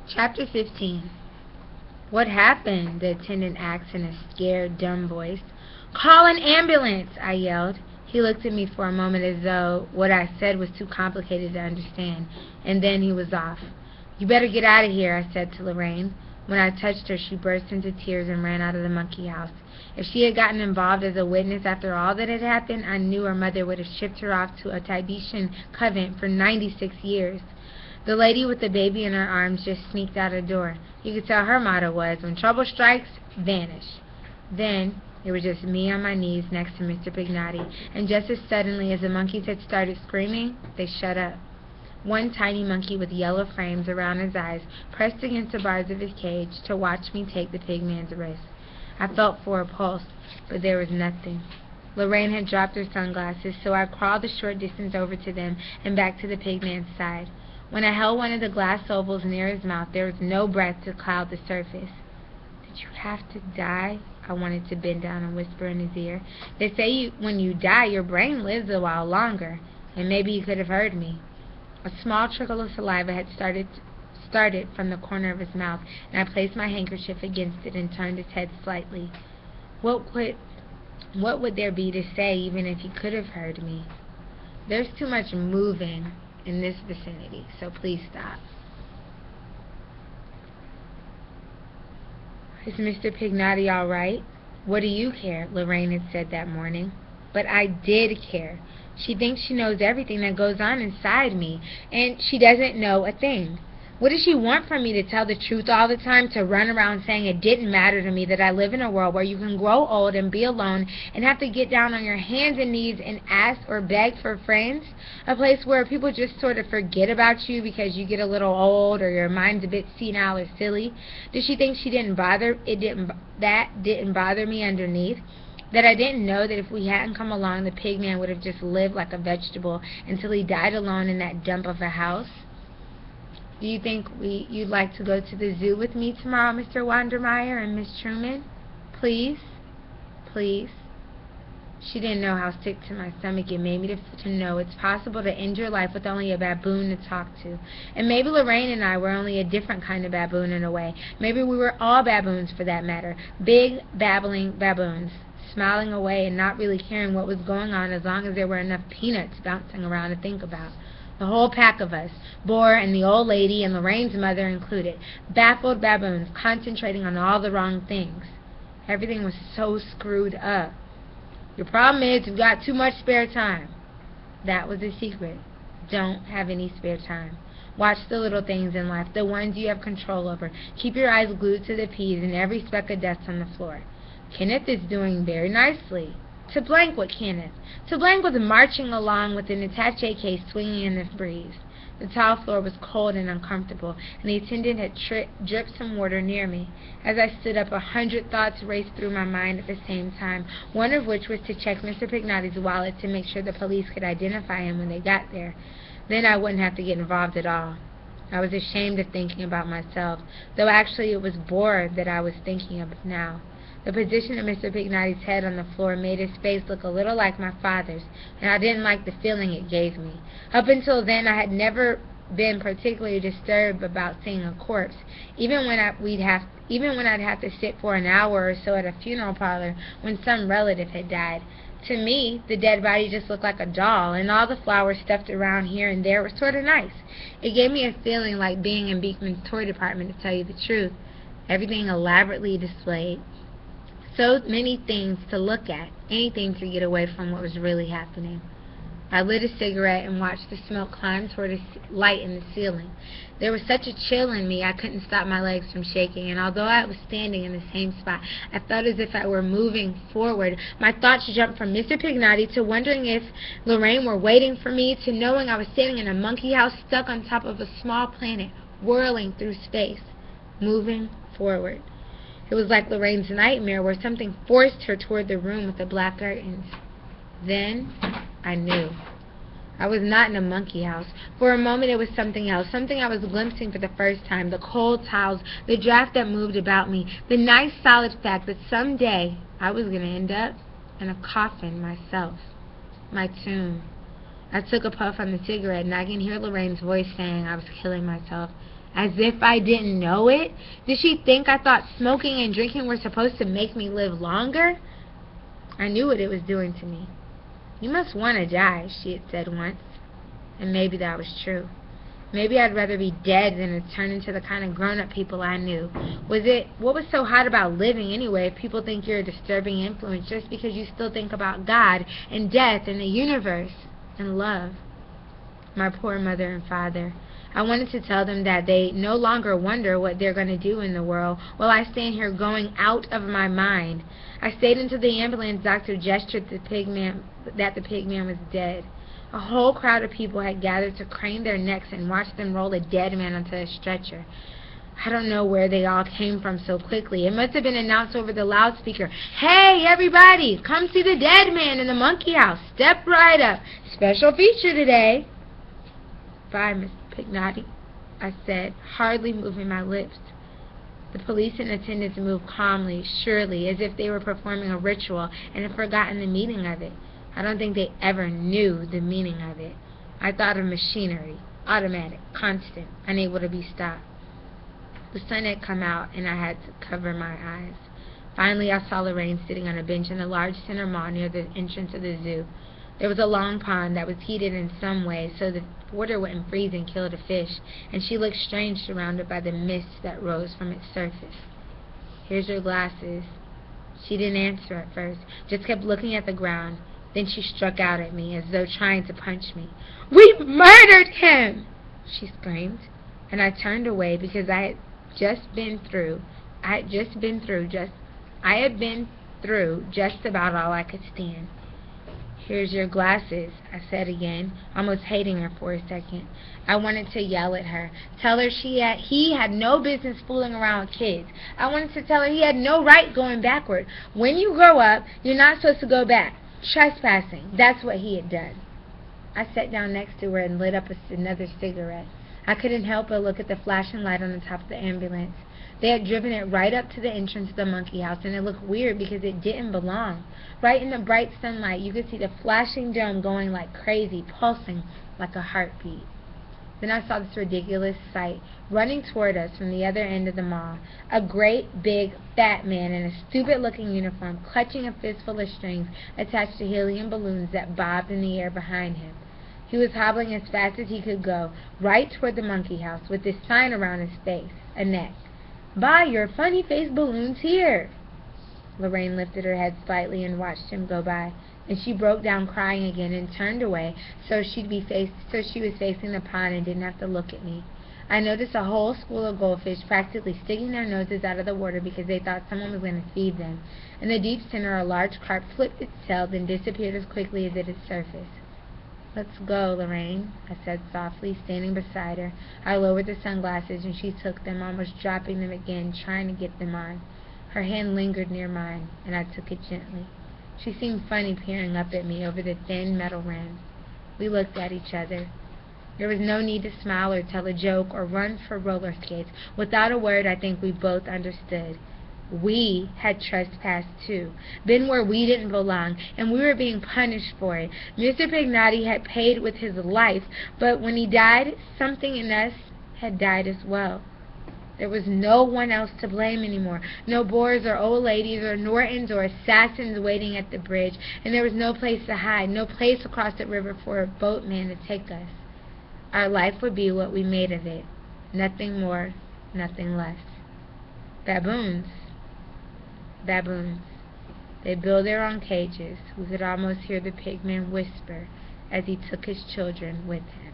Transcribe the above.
Chapter 15. What happened? The attendant asked in a scared, dumb voice. Call an ambulance, I yelled. He looked at me for a moment as though what I said was too complicated to understand, and then he was off. You better get out of here, I said to Lorraine. When I touched her, she burst into tears and ran out of the monkey house. If she had gotten involved as a witness after all that had happened, I knew her mother would have shipped her off to a Tibetan convent for 96 years. The lady with the baby in her arms just sneaked out her door. You could tell her motto was, when trouble strikes, vanish. Then it was just me on my knees next to Mr. Pignati, and just as suddenly as the monkeys had started screaming, they shut up. One tiny monkey with yellow frames around his eyes pressed against the bars of his cage to watch me take the pigman's wrist. I felt for a pulse, but there was nothing. Lorraine had dropped her sunglasses, so I crawled a short distance over to them and back to the pigman's side. When I held one of the glass ovals near his mouth, there was no breath to cloud the surface. Did you have to die? I wanted to bend down and whisper in his ear. They say when you die, your brain lives a while longer, and maybe you could have heard me. A small trickle of saliva had started from the corner of his mouth, and I placed my handkerchief against it and turned his head slightly. What would there be to say even if he could have heard me? There's too much moving in this vicinity, so please stop. Is Mr. Pignati all right? What do you care? Lorraine had said that morning. But I did care. She thinks she knows everything that goes on inside me, and she doesn't know a thing. What does she want from me, to tell the truth all the time, to run around saying it didn't matter to me that I live in a world where you can grow old and be alone and have to get down on your hands and knees and ask or beg for friends? A place where people just sort of forget about you because you get a little old or your mind's a bit senile or silly? Does she think that didn't bother me underneath? That I didn't know that if we hadn't come along, the pigman would have just lived like a vegetable until he died alone in that dump of a house? Do you think you'd like to go to the zoo with me tomorrow, Mr. Wandermeyer and Miss Truman? Please? Please? She didn't know how sick to my stomach it made me to know it's possible to end your life with only a baboon to talk to. And maybe Lorraine and I were only a different kind of baboon in a way. Maybe we were all baboons for that matter. Big, babbling baboons, smiling away and not really caring what was going on as long as there were enough peanuts bouncing around to think about. The whole pack of us, Boar and the old lady and Lorraine's mother included, baffled baboons concentrating on all the wrong things. Everything was so screwed up. Your problem is you've got too much spare time. That was the secret. Don't have any spare time. Watch the little things in life, the ones you have control over. Keep your eyes glued to the peas and every speck of dust on the floor. Kenneth is doing very nicely. To blank with Kenneth. To blank with marching along with an attaché case swinging in the breeze. The tile floor was cold and uncomfortable, and the attendant had dripped some water near me. As I stood up, 100 thoughts raced through my mind at the same time, one of which was to check Mr. Pignati's wallet to make sure the police could identify him when they got there. Then I wouldn't have to get involved at all. I was ashamed of thinking about myself, though actually it was Boar that I was thinking of now. The position of Mr. Pignati's head on the floor made his face look a little like my father's, and I didn't like the feeling it gave me. Up until then, I had never been particularly disturbed about seeing a corpse, even when I'd have to sit for an hour or so at a funeral parlor when some relative had died. To me, the dead body just looked like a doll, and all the flowers stuffed around here and there were sort of nice. It gave me a feeling like being in Beekman's toy department, to tell you the truth. Everything elaborately displayed. So many things to look at, anything to get away from what was really happening. I lit a cigarette and watched the smoke climb toward a light in the ceiling. There was such a chill in me I couldn't stop my legs from shaking, and although I was standing in the same spot, I felt as if I were moving forward. My thoughts jumped from Mr. Pignati to wondering if Lorraine were waiting for me, to knowing I was standing in a monkey house stuck on top of a small planet, whirling through space, moving forward. It was like Lorraine's nightmare, where something forced her toward the room with the black curtains. Then I knew. I was not in a monkey house. For a moment it was something else, something I was glimpsing for the first time, the cold tiles, the draft that moved about me, the nice solid fact that someday I was going to end up in a coffin myself. My tomb. I took a puff on the cigarette, and I can hear Lorraine's voice saying I was killing myself. As if I didn't know it? Did she think I thought smoking and drinking were supposed to make me live longer? I knew what it was doing to me. "You must want to die," she had said once. And maybe that was true. Maybe I'd rather be dead than to turn into the kind of grown-up people I knew. What was so hot about living anyway if people think you're a disturbing influence just because you still think about God and death and the universe and love? My poor mother and father. I wanted to tell them that they no longer wonder what they're going to do in the world while I stand here going out of my mind. I stayed until the ambulance doctor gestured that the pig man was dead. A whole crowd of people had gathered to crane their necks and watch them roll a dead man onto a stretcher. I don't know where they all came from so quickly. It must have been announced over the loudspeaker. "Hey, everybody, come see the dead man in the monkey house. Step right up. Special feature today." "Bye, Miss Pignotti," I said, hardly moving my lips. The police and attendants moved calmly, surely, as if they were performing a ritual and had forgotten the meaning of it. I don't think they ever knew the meaning of it. I thought of machinery, automatic, constant, unable to be stopped. The sun had come out, and I had to cover my eyes. Finally, I saw Lorraine sitting on a bench in the large center mall near the entrance of the zoo. There was a long pond that was heated in some way so the water wouldn't freeze and kill the fish, and she looked strange surrounded by the mist that rose from its surface. "Here's your glasses." She didn't answer at first, just kept looking at the ground. Then she struck out at me as though trying to punch me. "We've murdered him!" she screamed, and I turned away because I had been through just about all I could stand. "Here's your glasses," I said again, almost hating her for a second. I wanted to yell at her, tell her he had no business fooling around with kids. I wanted to tell her he had no right going backward. When you grow up, you're not supposed to go back. Trespassing, that's what he had done. I sat down next to her and lit up another cigarette. I couldn't help but look at the flashing light on the top of the ambulance. They had driven it right up to the entrance of the monkey house, and it looked weird because it didn't belong. Right in the bright sunlight, you could see the flashing dome going like crazy, pulsing like a heartbeat. Then I saw this ridiculous sight running toward us from the other end of the mall. A great, big, fat man in a stupid-looking uniform, clutching a fistful of strings attached to helium balloons that bobbed in the air behind him. He was hobbling as fast as he could go, right toward the monkey house, with this sign around his face, a neck. "Buy your funny-faced balloons here." Lorraine lifted her head slightly and watched him go by, and she broke down crying again and turned away so she was facing the pond and didn't have to look at me. I noticed a whole school of goldfish practically sticking their noses out of the water because they thought someone was going to feed them. In the deep center, a large carp flipped its tail, then disappeared as quickly as it had surfaced. "Let's go, Lorraine," I said softly, standing beside her. I lowered the sunglasses, and she took them, almost dropping them again, trying to get them on. Her hand lingered near mine, and I took it gently. She seemed funny peering up at me over the thin metal rims. We looked at each other. There was no need to smile or tell a joke or run for roller skates. Without a word, I think we both understood. We had trespassed too, been where we didn't belong, and we were being punished for it. Mr. Pignotti had paid with his life, but when he died, something in us had died as well. There was no one else to blame anymore. No Boers or old ladies or Nortons or assassins waiting at the bridge, and there was no place to hide, no place across the river for a boatman to take us. Our life would be what we made of it. Nothing more, nothing less. Baboons. Baboons. They build their own cages. We could almost hear the pigman whisper as he took his children with him.